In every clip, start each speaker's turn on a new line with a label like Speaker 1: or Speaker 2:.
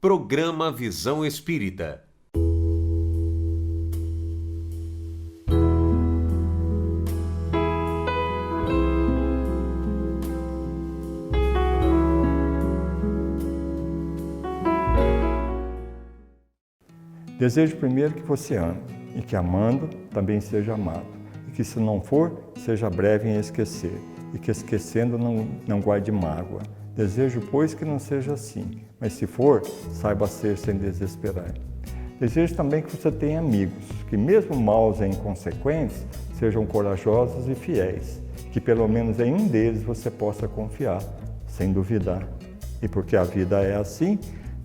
Speaker 1: Programa Visão Espírita.
Speaker 2: Desejo primeiro que você ame, e que amando também seja amado, e que se não for, seja breve em esquecer, e que esquecendo não guarde mágoa. Desejo, pois, que não seja assim, mas se for, saiba ser sem desesperar. Desejo também que você tenha amigos, que mesmo maus e inconsequentes, sejam corajosos e fiéis, que pelo menos em um deles você possa confiar, sem duvidar. E porque a vida é assim,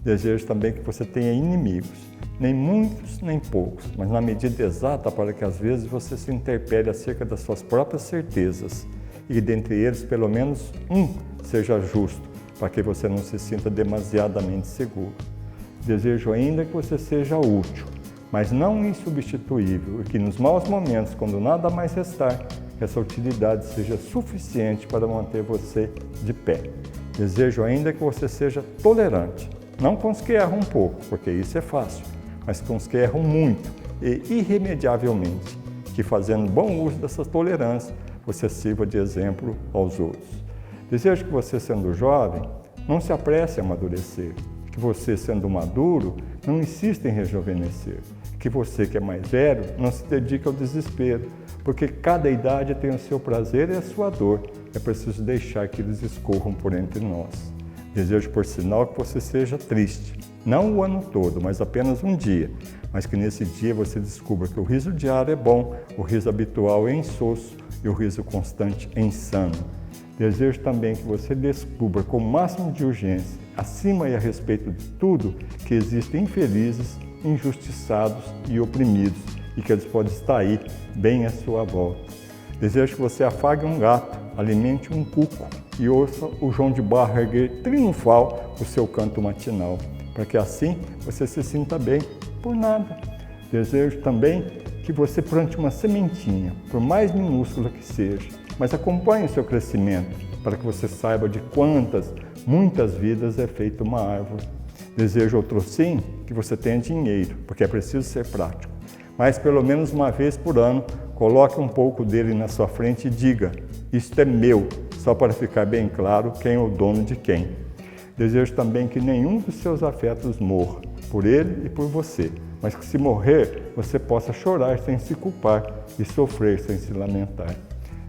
Speaker 2: desejo também que você tenha inimigos, nem muitos, nem poucos, mas na medida exata para que às vezes você se interpele acerca das suas próprias certezas e dentre eles pelo menos um seja justo, para que você não se sinta demasiadamente seguro. Desejo ainda que você seja útil, mas não insubstituível, e que nos maus momentos, quando nada mais restar, que essa utilidade seja suficiente para manter você de pé. Desejo ainda que você seja tolerante, não com os que erram um pouco, porque isso é fácil, mas com os que erram muito e irremediavelmente, que fazendo bom uso dessa tolerância, você sirva de exemplo aos outros. Desejo que você, sendo jovem, não se apresse a amadurecer, que você, sendo maduro, não insista em rejuvenescer, que você, que é mais velho, não se dedique ao desespero, porque cada idade tem o seu prazer e a sua dor. É preciso deixar que eles escorram por entre nós. Desejo, por sinal, que você seja triste, não o ano todo, mas apenas um dia, mas que nesse dia você descubra que o riso diário é bom, o riso habitual é insosso e o riso constante é insano. Desejo também que você descubra com o máximo de urgência, acima e a respeito de tudo, que existem infelizes, injustiçados e oprimidos e que eles podem estar aí, bem à sua volta. Desejo que você afague um gato, alimente um cuco e ouça o João de Barro erguer triunfal o seu canto matinal, para que assim você se sinta bem por nada. Desejo também que você plante uma sementinha, por mais minúscula que seja, mas acompanhe o seu crescimento, para que você saiba de quantas, muitas vidas é feita uma árvore. Desejo outro sim, que você tenha dinheiro, porque é preciso ser prático, mas pelo menos uma vez por ano, coloque um pouco dele na sua frente e diga, isto é meu, só para ficar bem claro quem é o dono de quem. Desejo também que nenhum dos seus afetos morra, por ele e por você, mas que se morrer, você possa chorar sem se culpar e sofrer sem se lamentar.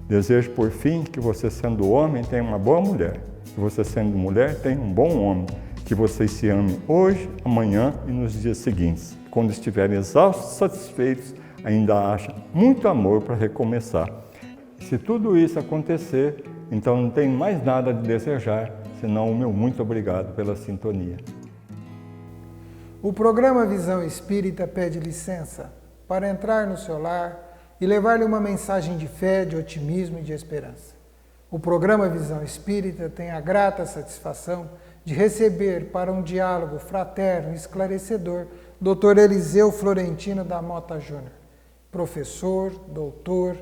Speaker 2: Desejo, por fim, que você, sendo homem, tenha uma boa mulher, que você, sendo mulher, tenha um bom homem, que vocês se amem hoje, amanhã e nos dias seguintes. Quando estiverem exaustos e satisfeitos, ainda haja muito amor para recomeçar. Se tudo isso acontecer, então não tenho mais nada de desejar, senão o meu muito obrigado pela sintonia.
Speaker 3: O programa Visão Espírita pede licença para entrar no seu lar e levar-lhe uma mensagem de fé, de otimismo e de esperança. O programa Visão Espírita tem a grata satisfação de receber para um diálogo fraterno e esclarecedor Dr. Eliseu Florentino da Mota Júnior, professor, doutor,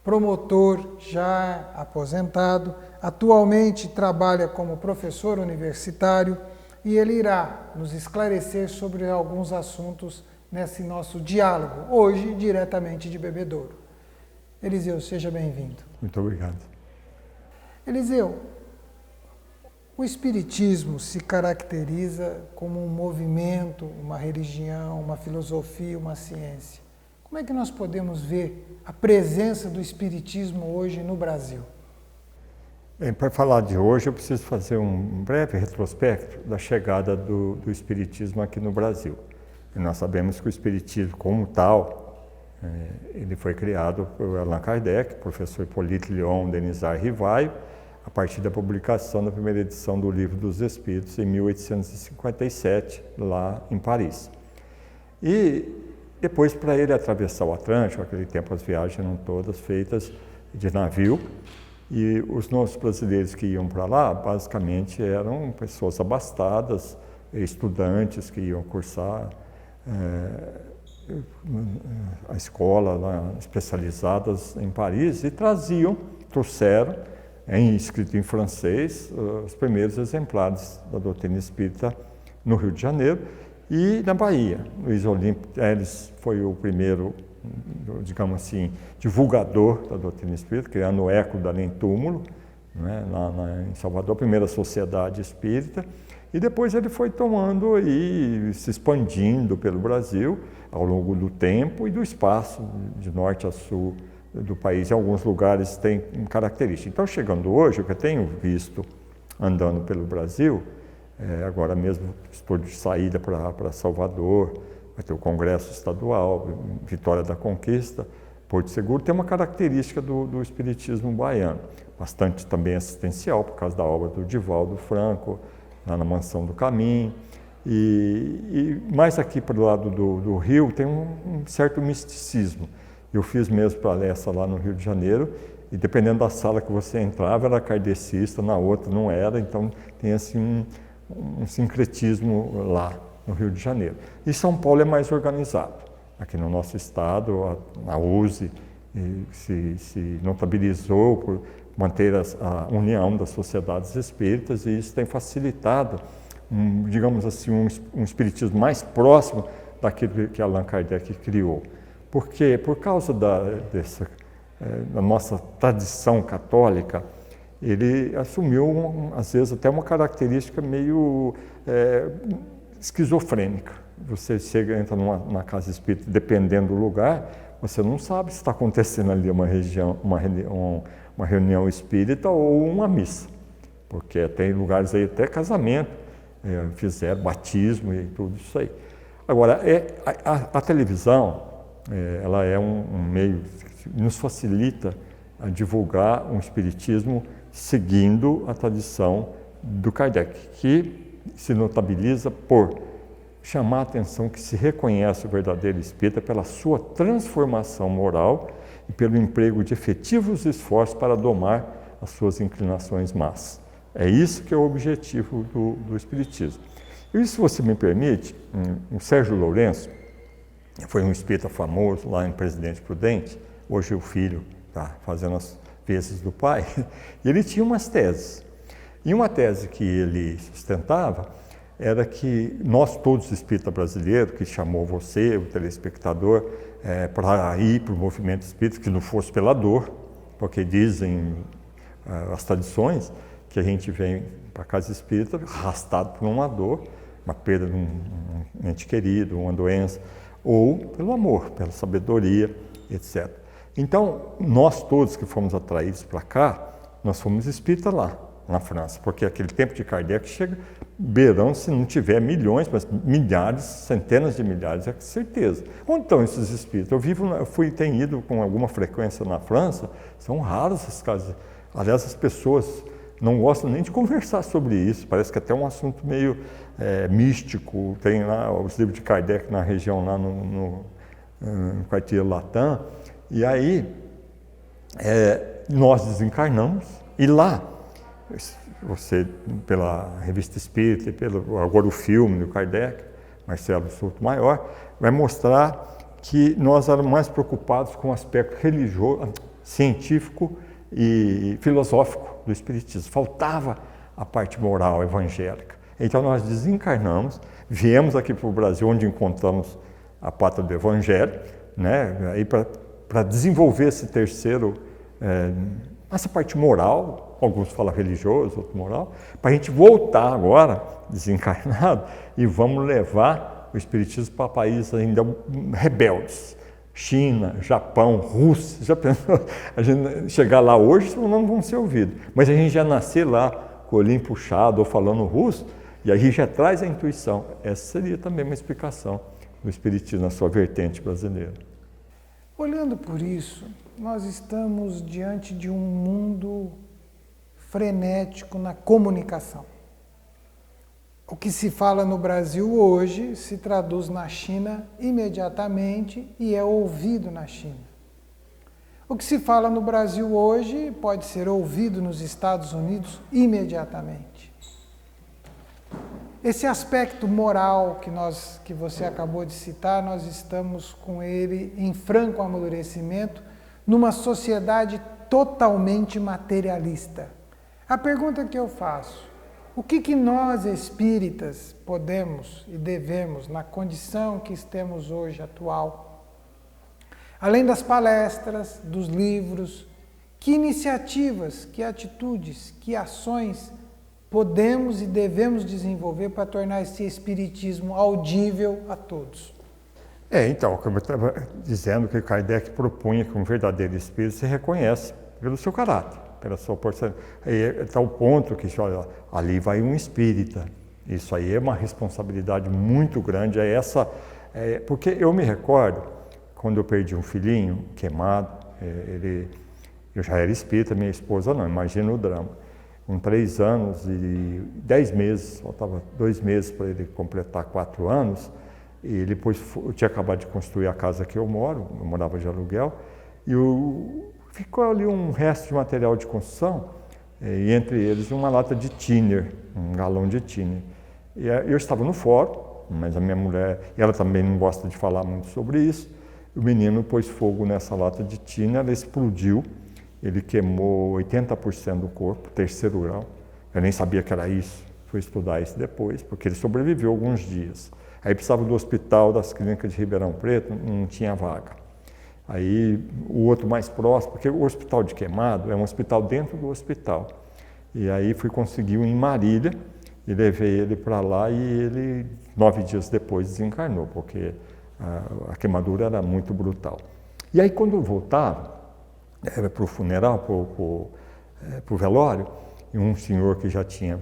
Speaker 3: promotor já aposentado, atualmente trabalha como professor universitário e ele irá nos esclarecer sobre alguns assuntos nesse nosso diálogo, hoje diretamente de Bebedouro. Eliseu, seja bem-vindo.
Speaker 2: Muito obrigado.
Speaker 3: Eliseu, o Espiritismo se caracteriza como um movimento, uma religião, uma filosofia, uma ciência. Como é que nós podemos ver a presença do Espiritismo hoje no Brasil?
Speaker 2: Bem, para falar de hoje, eu preciso fazer um breve retrospecto da chegada do Espiritismo aqui no Brasil. E nós sabemos que o Espiritismo, como tal, ele foi criado por Allan Kardec, professor Hippolyte Léon Denisard Rivaio, a partir da publicação da primeira edição do Livro dos Espíritos, em 1857, lá em Paris. E depois, para ele atravessar o Atlântico, naquele tempo as viagens eram todas feitas de navio, e os nossos brasileiros que iam para lá, basicamente, eram pessoas abastadas, estudantes que iam cursar a escola lá, especializadas em Paris, e trouxeram, escrito em francês, os primeiros exemplares da doutrina espírita no Rio de Janeiro e na Bahia. Luiz Olímpio Teles foi o primeiro, digamos assim, divulgador da doutrina espírita, criando o eco da Além Túmulo, né, em Salvador, a primeira sociedade espírita, e depois ele foi tomando e se expandindo pelo Brasil ao longo do tempo e do espaço, de norte a sul do país. Em alguns lugares tem característica. Então, chegando hoje, o que eu tenho visto andando pelo Brasil, agora mesmo estou de saída para Salvador, vai ter o Congresso Estadual, Vitória da Conquista, Porto Seguro, tem uma característica do espiritismo baiano, bastante também assistencial, por causa da obra do Divaldo Franco, lá na Mansão do Caminho, e mais aqui para o lado do Rio tem um certo misticismo. Eu fiz mesmo palestra lá no Rio de Janeiro, e dependendo da sala que você entrava, era kardecista, na outra não era, então tem assim um sincretismo lá no Rio de Janeiro. E São Paulo é mais organizado. Aqui no nosso estado, a USE se notabilizou por manter a união das sociedades espíritas, e isso tem facilitado, digamos assim, um espiritismo mais próximo daquilo que Allan Kardec criou. Porque, por causa da nossa tradição católica, ele assumiu, às vezes, até uma característica meio esquizofrênica. Você entra na casa espírita, dependendo do lugar, você não sabe se está acontecendo ali uma reunião espírita ou uma missa. Porque tem lugares aí até casamento, fizeram batismo e tudo isso aí. Agora, a televisão, ela é um meio que nos facilita a divulgar um espiritismo seguindo a tradição do Kardec, que se notabiliza por chamar a atenção que se reconhece o verdadeiro espírita pela sua transformação moral e pelo emprego de efetivos esforços para domar as suas inclinações más. É isso que é o objetivo do espiritismo. E se você me permite, o Sérgio Lourenço foi um espírita famoso lá em Presidente Prudente, hoje o filho está fazendo as vezes do pai, e ele tinha umas teses. E uma tese que ele sustentava era que nós todos espíritas brasileiros, que chamou você, o telespectador, para ir para o movimento espírita, que não fosse pela dor, porque dizem as tradições que a gente vem para a casa espírita arrastado por uma dor, uma perda de um ente querido, uma doença, ou pelo amor, pela sabedoria, etc. Então, nós todos que fomos atraídos para cá, nós fomos espíritas lá, na França, porque aquele tempo de Kardec chega beirão, se não tiver milhões, mas milhares, centenas de milhares, é certeza. Onde estão esses espíritos? Tenho ido com alguma frequência na França, são raros esses casos. Aliás, as pessoas não gostam nem de conversar sobre isso, parece que até é um assunto meio místico. Tem lá os livros de Kardec na região, lá no quartier Latam, e aí nós desencarnamos, e lá, você, pela Revista Espírita e agora o filme do Kardec, Marcelo Souto Maior, vai mostrar que nós éramos mais preocupados com o aspecto religioso, científico e filosófico do Espiritismo. Faltava a parte moral, evangélica. Então nós desencarnamos, viemos aqui para o Brasil, onde encontramos a pátria do Evangelho, né, aí para desenvolver esse terceiro, essa parte moral, alguns falam religioso, outros moral, para a gente voltar agora, desencarnado, e vamos levar o Espiritismo para países ainda rebeldes. China, Japão, Rússia, já pensou? A gente chegar lá hoje, não vão ser ouvidos. Mas a gente já nascer lá com o olhinho puxado ou falando russo, e a gente já traz a intuição. Essa seria também uma explicação do Espiritismo na sua vertente brasileira.
Speaker 3: Olhando por isso, nós estamos diante de um mundo frenético na comunicação. O que se fala no Brasil hoje se traduz na China imediatamente e é ouvido na China. O que se fala no Brasil hoje pode ser ouvido nos Estados Unidos imediatamente. Esse aspecto moral que você acabou de citar, nós estamos com ele em franco amadurecimento numa sociedade totalmente materialista. A pergunta que eu faço: O que nós espíritas podemos e devemos, na condição que estamos hoje atual, além das palestras, dos livros, que iniciativas, que atitudes, que ações podemos e devemos desenvolver para tornar esse espiritismo audível a todos?
Speaker 2: Então, como eu estava dizendo, que Kardec propunha que um verdadeiro espírito se reconhece pelo seu caráter, pela sua porcentagem. Está o ponto que, olha, ali vai um espírita. Isso aí é uma responsabilidade muito grande. Porque eu me recordo, quando eu perdi um filhinho queimado, eu já era espírita, minha esposa não, imagina o drama. Com 3 anos e 10 meses, faltava 2 meses para ele completar 4 anos, e depois eu tinha acabado de construir a casa que eu morava de aluguel, e ficou ali um resto de material de construção, e entre eles uma lata de thinner, um galão de thinner. E eu estava no fórum, mas a minha mulher, ela também não gosta de falar muito sobre isso, o menino pôs fogo nessa lata de thinner, ela explodiu, ele queimou 80% do corpo, 3º grau. Eu nem sabia que era isso, fui estudar isso depois, porque ele sobreviveu alguns dias. Aí precisava do hospital das clínicas de Ribeirão Preto, não tinha vaga. Aí o outro mais próximo, porque o hospital de Queimado é um hospital dentro do hospital. E aí fui conseguir um em Marília e levei ele para lá e ele 9 dias depois desencarnou, porque a queimadura era muito brutal. E aí quando eu voltava para o funeral, para o velório, e um senhor que já tinha,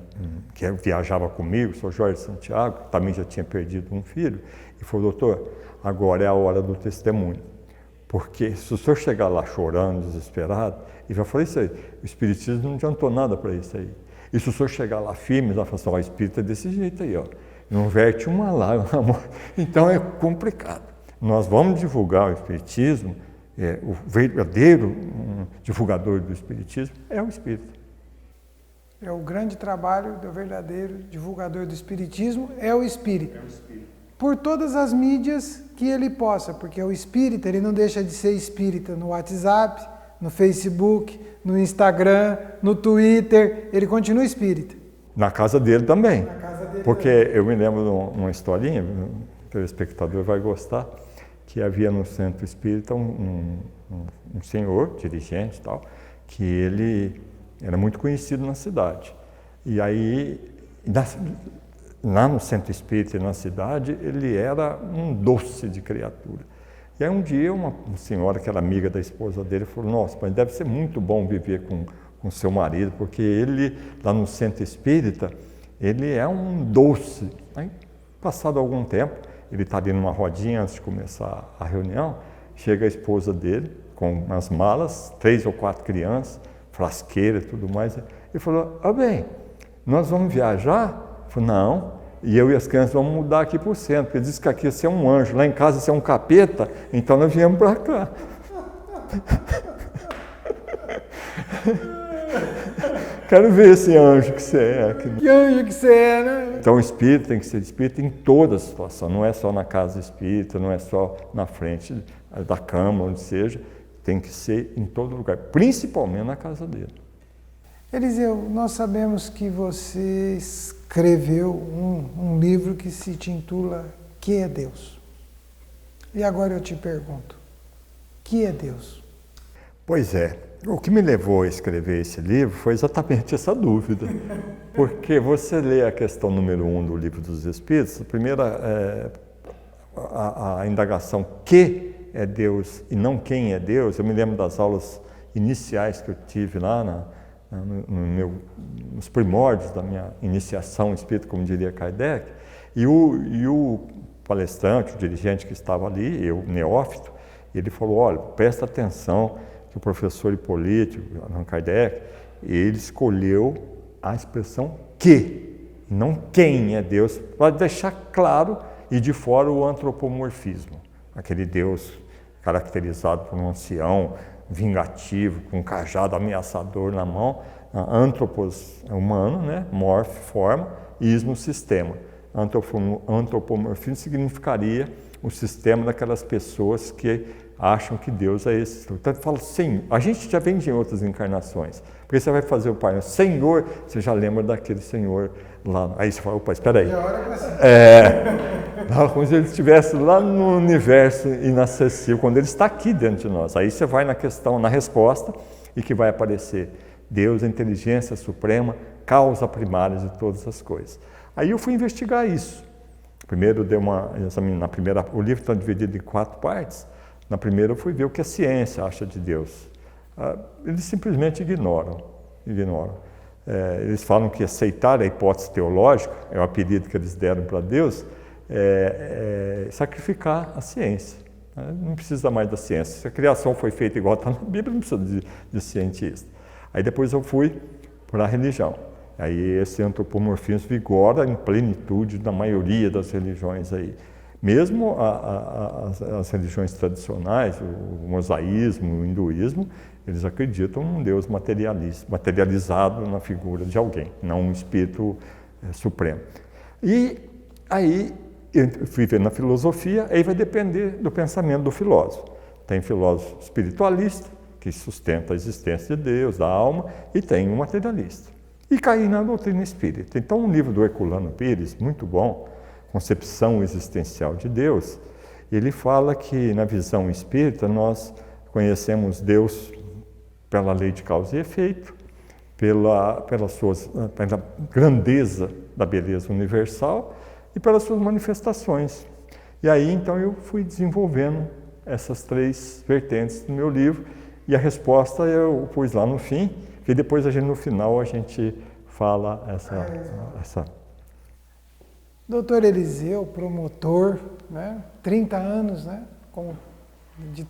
Speaker 2: que viajava comigo, o Sr. Jorge Santiago, que também já tinha perdido um filho, e falou: doutor, agora é a hora do testemunho. Porque se o senhor chegar lá chorando, desesperado, e já falei isso aí, o espiritismo não adiantou nada para isso aí. E se o senhor chegar lá firme, já fala assim: ó, o espírito é desse jeito aí, ó, não verte uma lágrima. Então é complicado. Nós vamos divulgar o espiritismo, o verdadeiro divulgador do espiritismo é o espírito.
Speaker 3: É o grande trabalho do verdadeiro divulgador do espiritismo, é o espírito. Por todas as mídias que ele possa, porque o espírita, ele não deixa de ser espírita no WhatsApp, no Facebook, no Instagram, no Twitter, ele continua espírita.
Speaker 2: Na casa dele também.
Speaker 3: Na casa dele
Speaker 2: porque
Speaker 3: também.
Speaker 2: Eu me lembro de uma historinha, o telespectador vai gostar, que havia no centro espírita um senhor, dirigente e tal, que ele era muito conhecido na cidade. E aí, lá no centro espírita e na cidade, ele era um doce de criatura. E aí um dia uma senhora que era amiga da esposa dele falou: nossa, mas deve ser muito bom viver com seu marido, porque ele, lá no centro espírita, ele é um doce. Aí, passado algum tempo, ele está ali numa rodinha antes de começar a reunião, chega a esposa dele com umas malas, 3 ou 4 crianças, frasqueira e tudo mais, e falou: bem, nós vamos viajar? Eu falei: não, e eu e as crianças vamos mudar aqui para o centro, porque diz que aqui você é um anjo, lá em casa você é um capeta, então nós viemos para cá. Quero ver esse anjo que você é.
Speaker 3: Que anjo que você é, né?
Speaker 2: Então o espírito tem que ser espírita em toda a situação, não é só na casa espírita, não é só na frente da cama, onde seja, tem que ser em todo lugar, principalmente na casa dele.
Speaker 3: Eliseu, nós sabemos que você escreveu um livro que se intitula Que é Deus? E agora eu te pergunto, que é Deus?
Speaker 2: Pois é, o que me levou a escrever esse livro foi exatamente essa dúvida. Porque você lê a questão número 1 do Livro dos Espíritos, a primeira a indagação que é Deus e não quem é Deus. Eu me lembro das aulas iniciais que eu tive lá nos primórdios da minha iniciação espírita, como diria Kardec, e o palestrante, o dirigente que estava ali, eu, neófito, ele falou: olha, presta atenção que o professor Hipólito, Allan Kardec, ele escolheu a expressão que, não quem é Deus, para deixar claro e de fora o antropomorfismo, aquele Deus caracterizado por um ancião vingativo, com um cajado ameaçador na mão, antropos é humano, né? Morf, forma, ismo, sistema. Antropomorfismo significaria o sistema daquelas pessoas que acham que Deus é esse. Então fala, Senhor, a gente já vem de outras encarnações, porque você vai fazer o Pai Nosso, Senhor, você já lembra daquele Senhor lá, aí você fala, opa, espera aí. Como se ele estivesse lá no universo inacessível, quando ele está aqui dentro de nós. Aí você vai na questão, na resposta, e que vai aparecer Deus, a inteligência suprema, causa primária de todas as coisas. Aí eu fui investigar isso. Primeiro o livro está dividido em 4 partes. Na primeira eu fui ver o que a ciência acha de Deus. Eles simplesmente ignoram. Eles falam que aceitar a hipótese teológica, é o apelido que eles deram para Deus, sacrificar a ciência. Não precisa mais da ciência. Se a criação foi feita igual está na Bíblia, não precisa de cientista. Aí depois eu fui para a religião. Aí esse antropomorfismo vigora em plenitude na maioria das religiões aí. Mesmo as religiões tradicionais, o mosaísmo, o hinduísmo, eles acreditam num Deus materializado na figura de alguém, não um espírito supremo. E aí eu fui ver na filosofia, aí vai depender do pensamento do filósofo. Tem filósofo espiritualista, que sustenta a existência de Deus, da alma, e tem um materialista. E caí na doutrina espírita. Então, um livro do Herculano Pires, muito bom, Concepção Existencial de Deus, ele fala que na visão espírita nós conhecemos Deus pela lei de causa e efeito, pela grandeza da beleza universal e pelas suas manifestações. E aí, então, eu fui desenvolvendo essas 3 vertentes no meu livro, e a resposta eu pus lá no fim, e depois no final a gente fala essa.
Speaker 3: Doutor Eliseu, promotor, 30 anos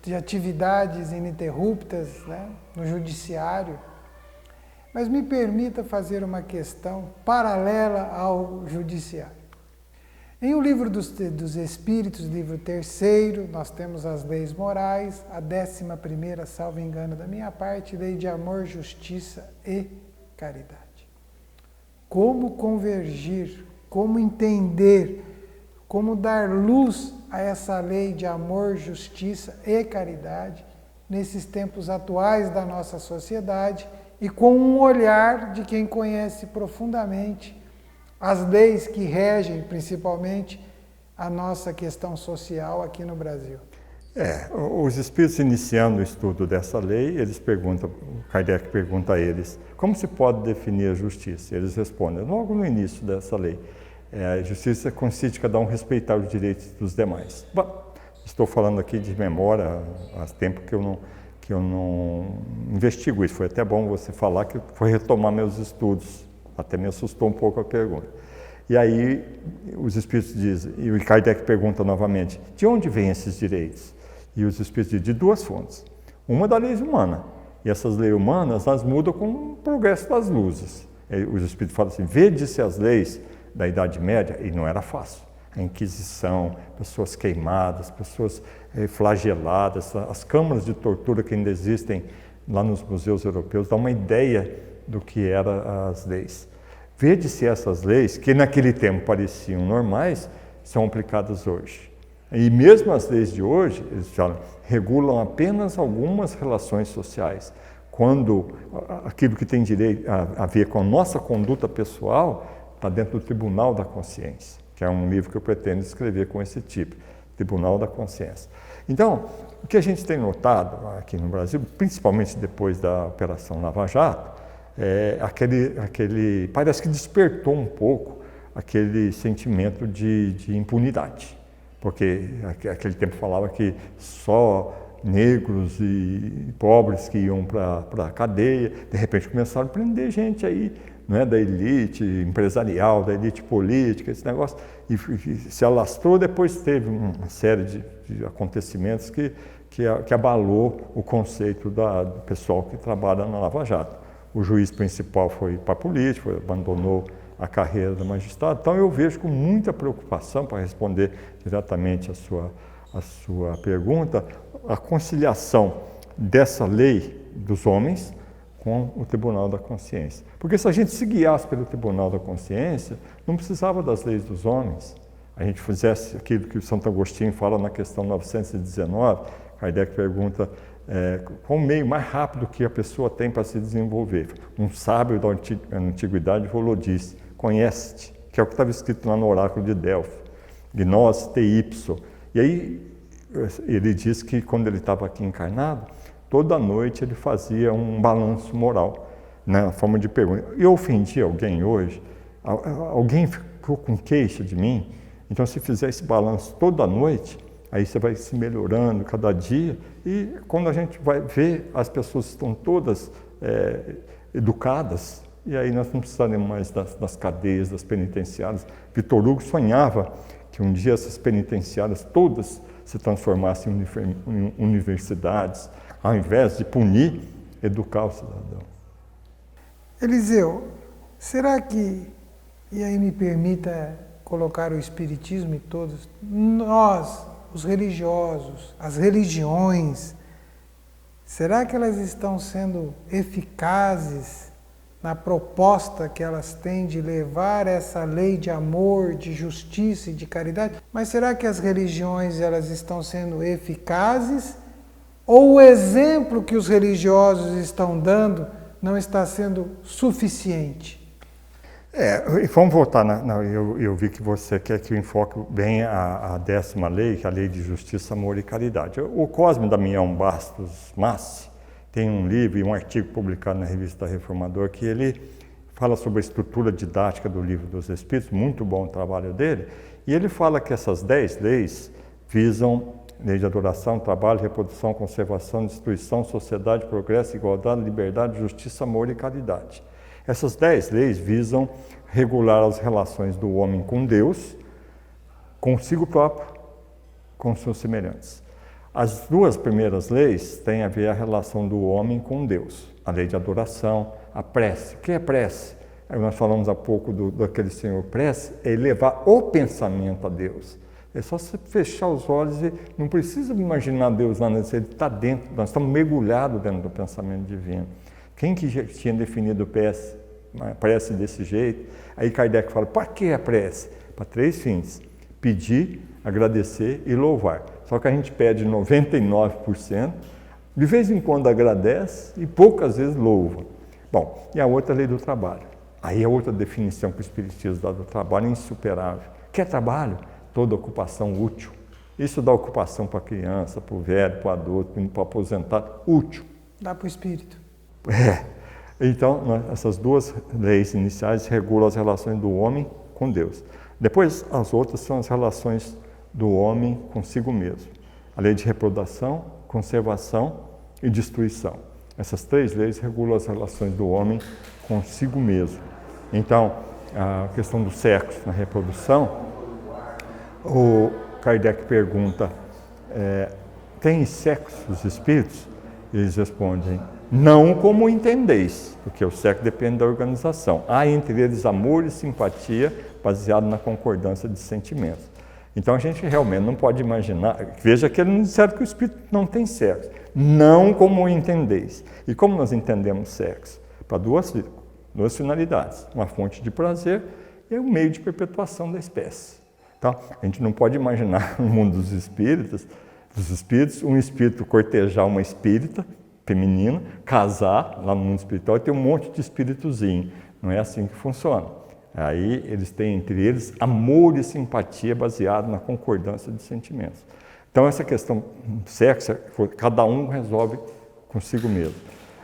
Speaker 3: de atividades ininterruptas no judiciário, mas me permita fazer uma questão paralela ao judiciário. Em O Livro dos Espíritos, livro 3º, nós temos as leis morais, a 11ª, salvo engano da minha parte, lei de amor, justiça e caridade. Como convergir, como entender, como dar luz a essa lei de amor, justiça e caridade nesses tempos atuais da nossa sociedade e com um olhar de quem conhece profundamente as leis que regem, principalmente, a nossa questão social aqui no Brasil.
Speaker 2: Os espíritos iniciando o estudo dessa lei, Kardec pergunta a eles, como se pode definir a justiça? Eles respondem, logo no início dessa lei, a justiça consiste em cada um respeitar os direitos dos demais. Bom, estou falando aqui de memória, há tempo que eu não investigo isso, foi até bom você falar que foi retomar meus estudos. Até me assustou um pouco a pergunta. E aí os espíritos dizem, e o Kardec pergunta novamente, de onde vêm esses direitos? E os espíritos dizem, de 2 fontes. Uma da lei humana, e essas leis humanas, elas mudam com o progresso das luzes. E os espíritos falam assim, vede-se as leis da Idade Média, e não era fácil. A Inquisição, pessoas queimadas, pessoas flageladas, as câmaras de tortura que ainda existem lá nos museus europeus, dá uma ideia do que eram as leis. Vede-se essas leis, que naquele tempo pareciam normais, são aplicadas hoje. E mesmo as leis de hoje, eles falam, regulam apenas algumas relações sociais. Quando aquilo que tem direito a ver com a nossa conduta pessoal está dentro do Tribunal da Consciência, que é um livro que eu pretendo escrever com esse tipo, Tribunal da Consciência. Então, o que a gente tem notado aqui no Brasil, principalmente depois da Operação Lava Jato, parece que despertou um pouco aquele sentimento de impunidade, porque aquele tempo falava que só negros e pobres que iam para a cadeia, de repente começaram a prender gente aí, da elite empresarial, da elite política, esse negócio, e se alastrou. Depois teve uma série de acontecimentos que abalou o conceito do pessoal que trabalha na Lava Jato. O juiz principal foi para a política, abandonou a carreira do magistrado. Então eu vejo com muita preocupação, para responder diretamente a sua pergunta, a conciliação dessa lei dos homens com o Tribunal da Consciência. Porque se a gente se guiasse pelo Tribunal da Consciência, não precisava das leis dos homens. A gente fizesse aquilo que o Santo Agostinho fala na questão 919, Kardec pergunta qual o meio mais rápido que a pessoa tem para se desenvolver. Um sábio da antiguidade falou disso, conhece-te, que é o que estava escrito lá no oráculo de Delfos, gnose te ipso. E aí ele diz que quando ele estava aqui encarnado, toda noite ele fazia um balanço moral, na forma de pergunta. Eu ofendi alguém hoje? Alguém ficou com queixa de mim? Então, se fizer esse balanço toda noite, aí você vai se melhorando cada dia, e quando a gente vai ver, as pessoas estão todas educadas, e aí nós não precisaremos mais das cadeias, das penitenciárias. Vitor Hugo sonhava que um dia essas penitenciárias todas se transformassem em universidades, ao invés de punir, educar o cidadão.
Speaker 3: Eliseu, será que, e aí me permita colocar o Espiritismo e todos, nós, os religiosos, as religiões, será que elas estão sendo eficazes na proposta que elas têm de levar essa lei de amor, de justiça e de caridade? Mas será que as religiões elas estão sendo eficazes? Ou o exemplo que os religiosos estão dando não está sendo suficiente?
Speaker 2: Vamos voltar, eu vi que você quer que eu enfoque bem a 10ª lei, que é a lei de justiça, amor e caridade. O Cosme Damião Bastos Massi tem um livro e um artigo publicado na revista Reformador que ele fala sobre a estrutura didática do Livro dos Espíritos, muito bom o trabalho dele, e ele fala que essas 10 leis visam lei de adoração, trabalho, reprodução, conservação, destruição, sociedade, progresso, igualdade, liberdade, justiça, amor e caridade. Essas 10 leis visam regular as relações do homem com Deus, consigo próprio, com seus semelhantes. As 2 primeiras leis têm a ver a relação do homem com Deus. A lei de adoração, a prece. O que é prece? Nós falamos há pouco daquele Senhor prece, é elevar o pensamento a Deus. É só você fechar os olhos e não precisa imaginar Deus lá, ele está dentro, nós estamos mergulhados dentro do pensamento divino. Quem que já tinha definido a prece desse jeito? Aí Kardec fala, para que a prece? Para 3 fins, pedir, agradecer e louvar. Só que a gente pede 99%, de vez em quando agradece e poucas vezes louva. Bom, e a outra lei do trabalho. Aí a outra definição que o Espiritismo dá do trabalho é insuperável. Quer trabalho? Toda ocupação útil. Isso dá ocupação para a criança, para o velho, para o adulto, para o aposentado, útil.
Speaker 3: Dá para o espírito.
Speaker 2: Então, essas 2 leis iniciais regulam as relações do homem com Deus. Depois, as outras são as relações do homem consigo mesmo. A lei de reprodução, conservação e destruição. Essas 3 leis regulam as relações do homem consigo mesmo. Então, a questão do sexo na reprodução, o Kardec pergunta, tem sexo os espíritos? Eles respondem, não como entendeis, porque o sexo depende da organização. Há entre eles amor e simpatia baseado na concordância de sentimentos. Então a gente realmente não pode imaginar, veja que ele não disseram que o espírito não tem sexo, não como entendeis. E como nós entendemos sexo? Para duas finalidades, uma fonte de prazer e um meio de perpetuação da espécie. Então, a gente não pode imaginar no mundo dos espíritos, um espírito cortejar uma espírita feminina, casar lá no mundo espiritual e ter um monte de espíritozinho. Não é assim que funciona. Aí eles têm entre eles amor e simpatia baseado na concordância de sentimentos. Então essa questão do sexo, cada um resolve consigo mesmo.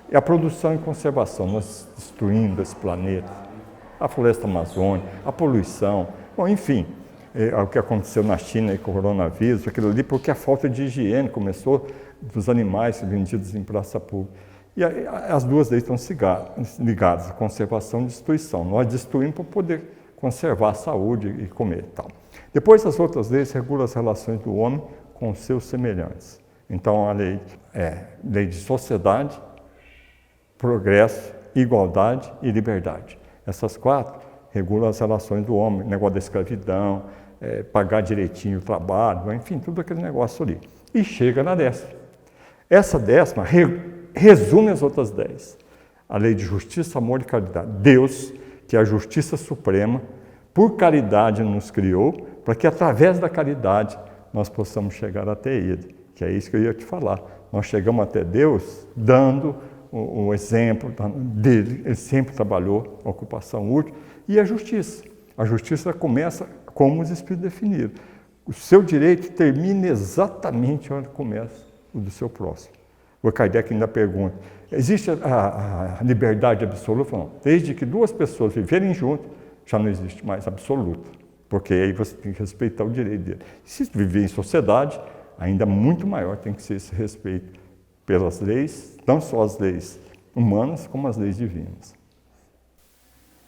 Speaker 2: E a produção e conservação, nós destruindo esse planeta, a floresta amazônica, a poluição, bom, enfim, o que aconteceu na China com o coronavírus, aquilo ali, porque a falta de higiene começou dos animais vendidos em praça pública. E as 2 leis estão ligadas, conservação e destruição. Nós destruímos para poder conservar a saúde e comer e tal. Depois, as outras leis regulam as relações do homem com os seus semelhantes. Então, a lei é lei de sociedade, progresso, igualdade e liberdade. Essas 4 regulam as relações do homem, negócio da escravidão, pagar direitinho o trabalho, enfim, tudo aquele negócio ali. E chega na 10ª. Essa 10ª resume as outras 10. A lei de justiça, amor e caridade. Deus, que é a justiça suprema, por caridade nos criou, para que através da caridade nós possamos chegar até Ele, que é isso que eu ia te falar. Nós chegamos até Deus dando o exemplo dele. Ele sempre trabalhou a ocupação útil e a justiça. A justiça começa como os Espíritos definiram. O seu direito termina exatamente onde começa o do seu próximo. O Kardec ainda pergunta, existe a liberdade absoluta? Não. Desde que duas pessoas viverem juntas, já não existe mais absoluta, porque aí você tem que respeitar o direito dele. Se viver em sociedade, ainda muito maior tem que ser esse respeito pelas leis, não só as leis humanas, como as leis divinas.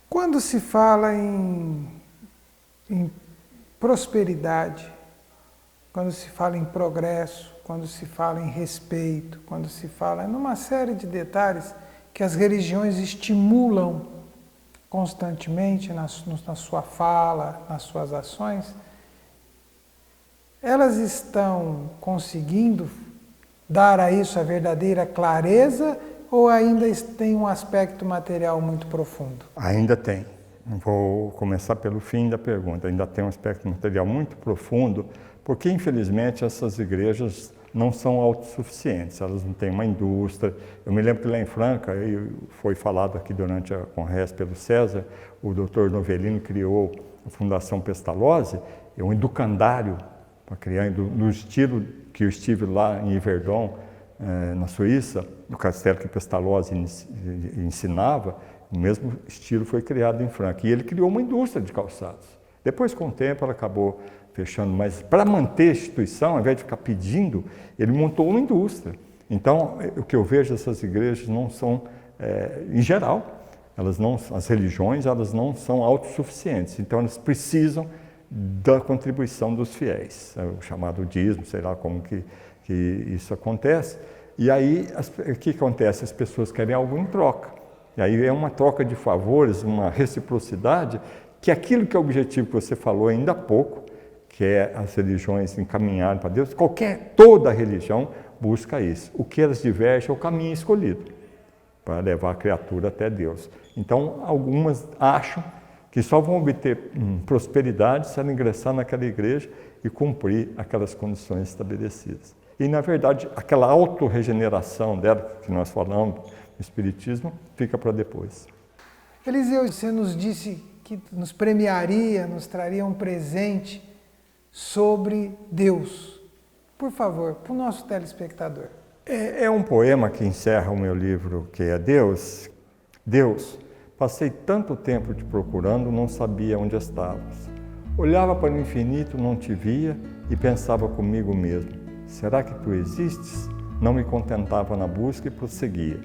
Speaker 3: Quando se fala em prosperidade, quando se fala em progresso, quando se fala em respeito, quando se fala em uma série de detalhes que as religiões estimulam constantemente na sua fala, nas suas ações, elas estão conseguindo dar a isso a verdadeira clareza ou ainda tem um aspecto material muito profundo?
Speaker 2: Ainda tem. Vou começar pelo fim da pergunta. Ainda tem um aspecto material muito profundo, porque infelizmente essas igrejas não são autossuficientes, elas não têm uma indústria. Eu me lembro que lá em Franca, foi falado aqui durante a conversa pelo César, o doutor Novelino criou a Fundação Pestalozzi, é um educandário para criar, no estilo que eu estive lá em Yverdon, na Suíça, no castelo que Pestalozzi ensinava, o mesmo estilo foi criado em Franca. E ele criou uma indústria de calçados. Depois, com o tempo, ela acabou fechando, mas para manter a instituição, ao invés de ficar pedindo, ele montou uma indústria. Então, o que eu vejo dessas igrejas não são, em geral, as religiões, elas não são autossuficientes. Então, elas precisam da contribuição dos fiéis, o chamado dízimo, sei lá como que isso acontece. E aí, o que acontece? As pessoas querem algo em troca. E aí é uma troca de favores, uma reciprocidade, que aquilo que é o objetivo que você falou ainda há pouco, que é as religiões encaminharem para Deus, toda religião busca isso. O que elas divergem é o caminho escolhido para levar a criatura até Deus. Então, algumas acham que só vão obter prosperidade se ela ingressar naquela igreja e cumprir aquelas condições estabelecidas. E, na verdade, aquela autorregeneração dela, que nós falamos no Espiritismo, fica para depois.
Speaker 3: Eliseu, você nos disse que nos premiaria, nos traria um presente sobre Deus. Por favor, para o nosso telespectador.
Speaker 2: É um poema que encerra o meu livro, que é Deus. Deus, passei tanto tempo te procurando, não sabia onde estavas. Olhava para o infinito, não te via e pensava comigo mesmo. Será que tu existes? Não me contentava na busca e prosseguia.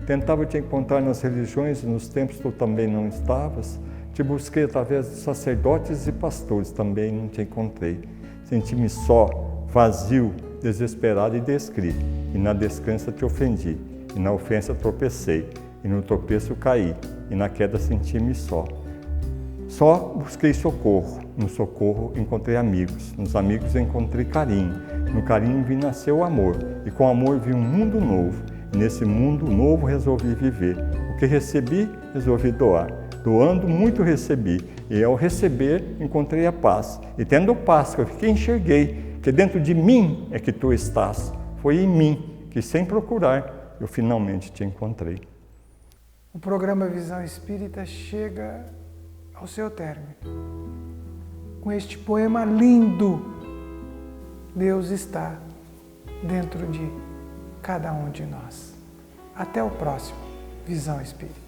Speaker 2: Tentava te encontrar nas religiões e nos templos tu também não estavas. Te busquei através de sacerdotes e pastores, também não te encontrei. Senti-me só, vazio, desesperado e descri. E na descrença te ofendi, e na ofensa tropecei, e no tropeço caí, e na queda senti-me só. Só busquei socorro, no socorro encontrei amigos, nos amigos encontrei carinho, no carinho vi nascer o amor, e com o amor vi um mundo novo, e nesse mundo novo resolvi viver. O que recebi, resolvi doar. Doando, muito recebi, e ao receber, encontrei a paz. E tendo paz, que enxerguei, que dentro de mim é que tu estás. Foi em mim que, sem procurar, eu finalmente te encontrei.
Speaker 3: O programa Visão Espírita chega ao seu término com este poema lindo. Deus está dentro de cada um de nós. Até o próximo Visão Espírita.